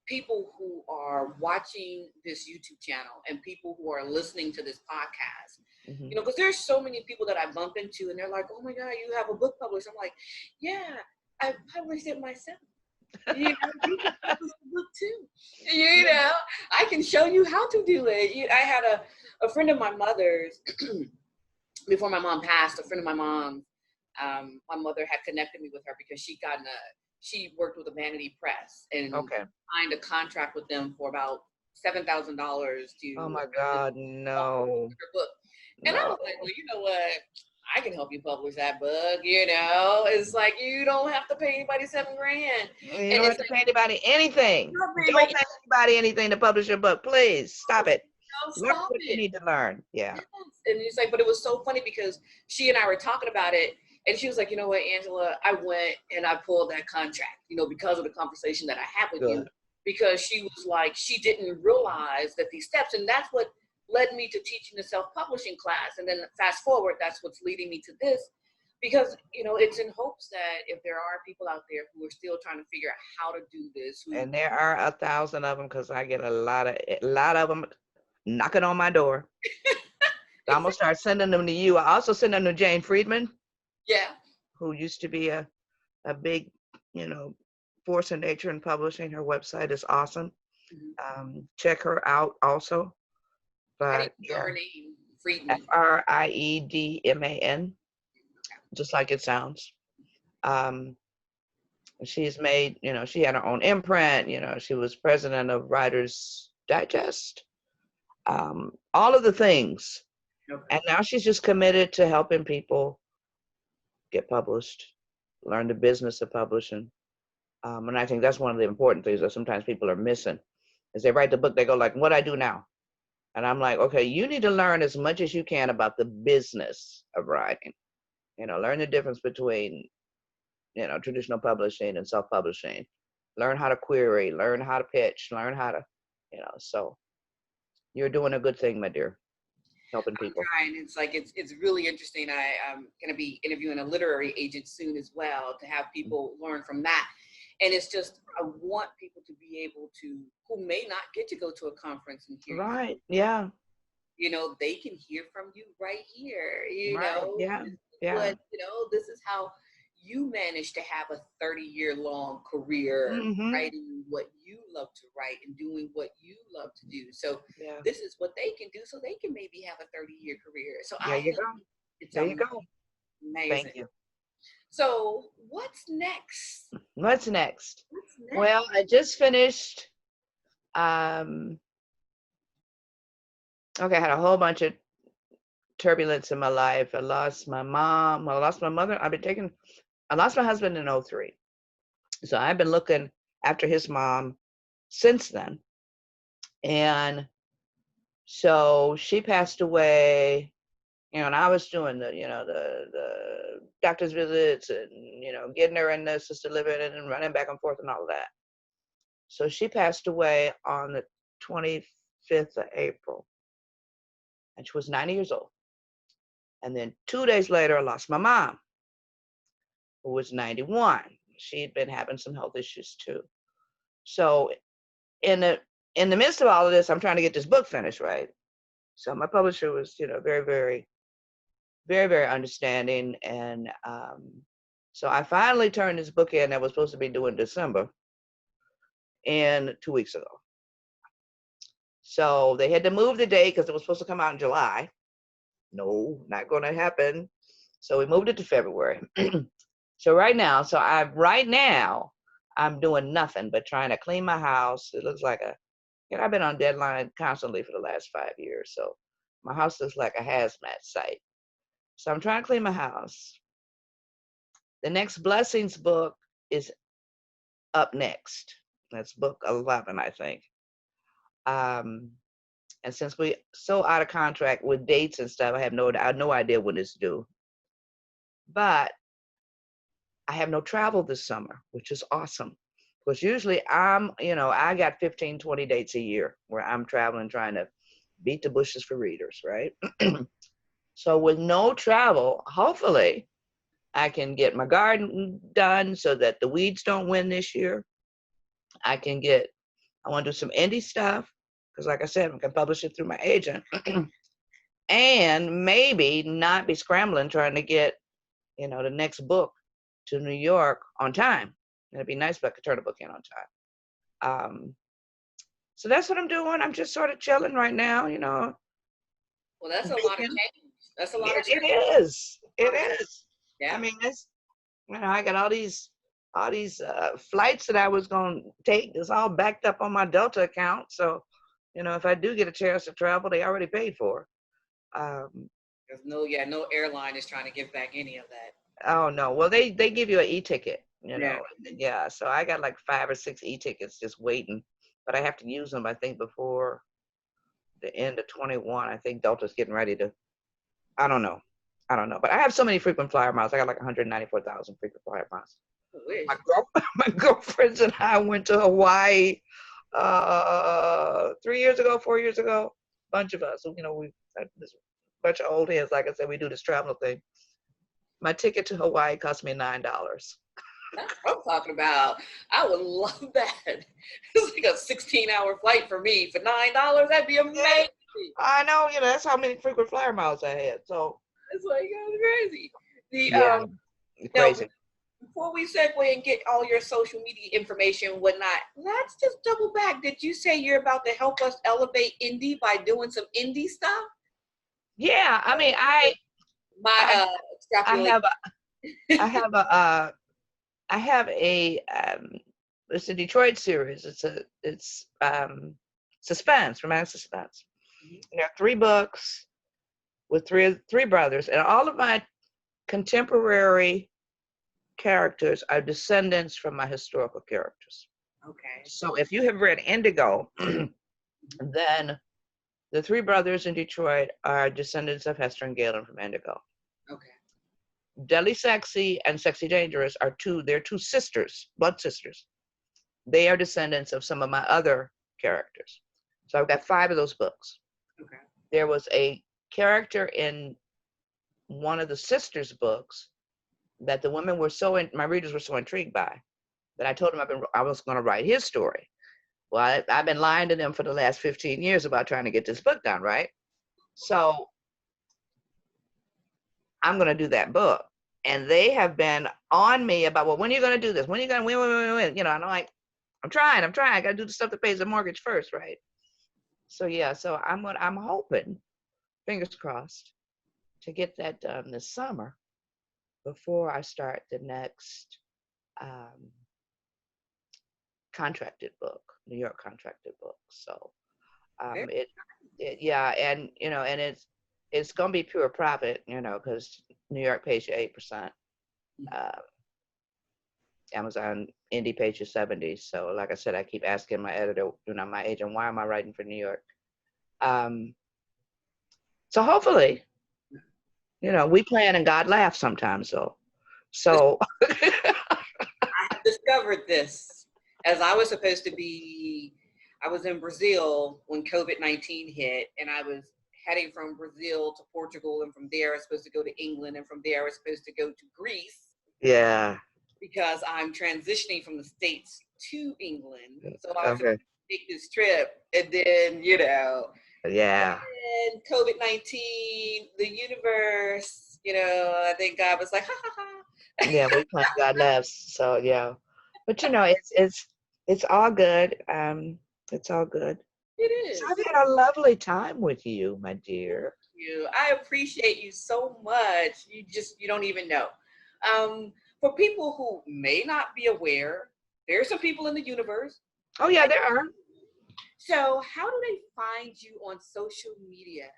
people who are watching this YouTube channel and people who are listening to this podcast, mm-hmm. Because there's so many people that I bump into and they're like, oh my God, you have a book published. I'm like, yeah, I published it myself. You can publish a book too. I can show you how to do it. I had a friend of my mother's, before my mom passed, a friend of my mom's, my mother had connected me with her because she worked with a vanity press and signed a contract with them for about $7,000 to. Oh my God, no. Her book. And I was like, well, you know what? I can help you publish that book. It's like, you don't have to pay anybody $7,000. You don't have to pay anybody anything. Don't pay anybody anything to publish your book. Please stop it. Learn what you need to learn. Yeah. Yes. And it's like, but it was so funny because she and I were talking about it. And she was like, you know what, Angela, I went and I pulled that contract, because of the conversation that I had with you. Because she was like, she didn't realize that these steps, and that's what led me to teaching the self-publishing class. And then fast forward, that's what's leading me to this. Because, it's in hopes that if there are people out there who are still trying to figure out how to do this. And there are 1,000 of them, because I get a lot of them knocking on my door. So I'm going to start sending them to you. I also send them to Jane Friedman. Yeah. Who used to be a big, force in nature in publishing. Her website is awesome. Mm-hmm. Check her out also. But her name? Friedman. Friedman, just like it sounds. She's made, she had her own imprint. She was president of Writers Digest. All of the things. Okay. And now she's just committed to helping people get published, learn the business of publishing. And I think that's one of the important things that sometimes people are missing. As they write the book, they go like, what do I do now? And I'm like, okay, you need to learn as much as you can about the business of writing. Learn the difference between, traditional publishing and self-publishing. Learn how to query, learn how to pitch, learn how to, so you're doing a good thing, my dear. helping people. trying. It's like it's really interesting. I'm going to be interviewing a literary agent soon as well to have people learn from that. And it's just I want people to be able to who may not get to go to a conference and hear Right. Yeah. you know, they can hear from you right here. You Right. know, Yeah. this is Yeah. what you know. This is how you managed to have a 30-year-long career Mm-hmm. writing what you love to write and doing what you love to do. So Yeah. this is what they can do, so they can maybe have a 30-year career. So There I you think go. it's There you go. amazing. Thank you. So what's next? What's next? What's next? Well, I just finished. Okay, I had a whole bunch of turbulence in my life. I lost my mom. Well, I lost my mother. I lost my husband in '03. So I've been looking after his mom since then. And so she passed away, and I was doing the doctor's visits and, getting her in the assisted living and running back and forth and all of that. So she passed away on the 25th of April, and she was 90 years old. And then 2 days later, I lost my mom, who was 91. She had been having some health issues too. So in the midst of all of this, I'm trying to get this book finished, right? So my publisher was, very, very, very, very understanding. And so I finally turned this book in that was supposed to be due in December, and 2 weeks ago. So they had to move the date because it was supposed to come out in July. No, not going to happen. So we moved it to February. So right now, I'm doing nothing but trying to clean my house. It looks like I've been on deadline constantly for the last 5 years. So my house looks like a hazmat site. So I'm trying to clean my house. The next Blessings book is up next. That's book 11, I think. And since we so out of contract with dates and stuff, I have no idea when it's due. But I have no travel this summer, which is awesome. Because usually I got 15, 20 dates a year where I'm traveling, trying to beat the bushes for readers, right? So with no travel, hopefully I can get my garden done so that the weeds don't win this year. I want to do some indie stuff because, like I said, I can publish it through my agent. And maybe not be scrambling trying to get, the next book to New York on time. It'd be nice if I could turn a book in on time. So that's what I'm doing. I'm just sort of chilling right now, Well, that's a lot of change. That's a lot of change. It is. It is. Yeah. I mean, I got all these flights that I was going to take. It's all backed up on my Delta account. So, if I do get a chance to travel, they already paid for. There's no airline is trying to give back any of that. Oh no. Well, they give you an e-ticket, Yeah. Yeah. So I got like 5 or 6 e-tickets just waiting, but I have to use them, I think, before the end of 21. I think Delta's getting ready to, I don't know. But I have so many frequent flyer miles. I got like 194,000 frequent flyer miles. My girlfriends and I went to Hawaii 4 years ago. A bunch of us, we this bunch of old heads. Like I said, we do this travel thing. My ticket to Hawaii cost me $9. That's what I'm talking about. I would love that. It's like a 16-hour flight for me for $9. That'd be amazing. Yeah, I know. That's how many frequent flyer miles I had. So it's like crazy. Crazy. Now, before we segue and get all your social media information and whatnot, let's just double back. Did you say you're about to help us elevate indie by doing some indie stuff? Yeah, I mean, it's a Detroit series. It's suspense, romantic suspense. Mm-hmm. There are 3 books with three brothers, and all of my contemporary characters are descendants from my historical characters. Okay. So if you have read Indigo, then the 3 brothers in Detroit are descendants of Hester and Galen from Indigo. Okay. Deadly Sexy and Sexy Dangerous they're 2 sisters, blood sisters. They are descendants of some of my other characters. So I've got 5 of those books. Okay. There was a character in one of the sisters' books that the women were my readers were so intrigued by that I told them I was going to write his story. Well, I've been lying to them for the last 15 years about trying to get this book done, right? So I'm going to do that book. And they have been on me about, well, when are you going to do this? When are you going to win? And I'm like, I'm trying. I got to do the stuff that pays the mortgage first, right? So yeah, so I'm hoping, fingers crossed, to get that done this summer before I start the next contracted book, New York contracted book. So yeah, and and it's gonna be pure profit, because New York pays you 8%. Amazon Indie pays you 70. So like I said, I keep asking my editor, my agent, why am I writing for New York? So hopefully, we plan and God laughs sometimes. So I have discovered this as I was supposed to be. I was in Brazil when COVID-19 hit, and I was heading from Brazil to Portugal, and from there I was supposed to go to England, and from there I was supposed to go to Greece. Yeah. Because I'm transitioning from the States to England. So I was supposed to take this trip, and then, Yeah. And COVID-19, the universe, I think God was like, ha ha ha. Yeah, we plan God laughs. So yeah. But it's all good. It's all good. It is. So I've had a lovely time with you, my dear. Thank you. I appreciate you so much. You don't even know. For people who may not be aware, there are some people in the universe. Oh yeah, there are. So how do they find you on social media?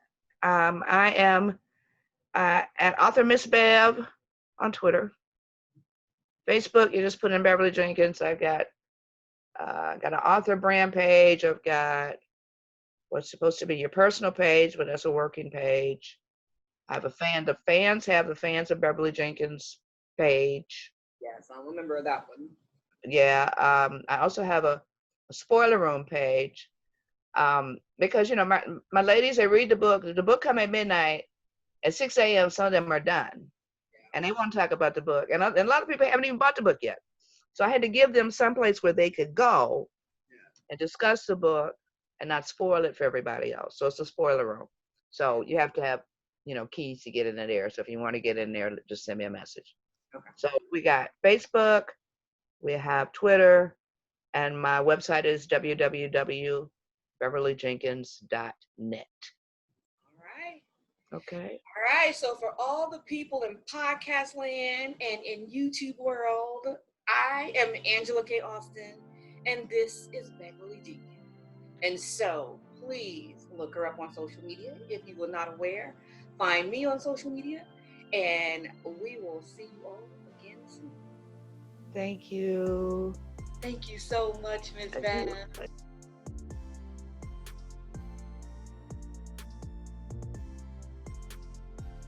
I am at author Miss Bev on Twitter. Facebook, you just put in Beverly Jenkins. I've got an author brand page. I've got what's supposed to be your personal page, but that's a working page. I have the fans have the Fans of Beverly Jenkins page. Yes, I remember that one. Yeah. I also have a spoiler room page. Because my ladies, they read the book. The book come at midnight. At 6 a.m. some of them are done, and they want to talk about the book. And a lot of people haven't even bought the book yet. So I had to give them some place where they could go and discuss the book and not spoil it for everybody else. So it's a spoiler room. So you have to have, keys to get in there. So if you want to get in there, just send me a message. Okay. So we got Facebook, we have Twitter, and my website is www.beverlyjenkins.net. All right. Okay. All right. So for all the people in podcast land and in YouTube world, I am Angela K. Austin, and this is Beverly Jenkins. And so please look her up on social media if you were not aware. Find me on social media, and we will see you all again soon. Thank you. Thank you so much, Ms. Vanna.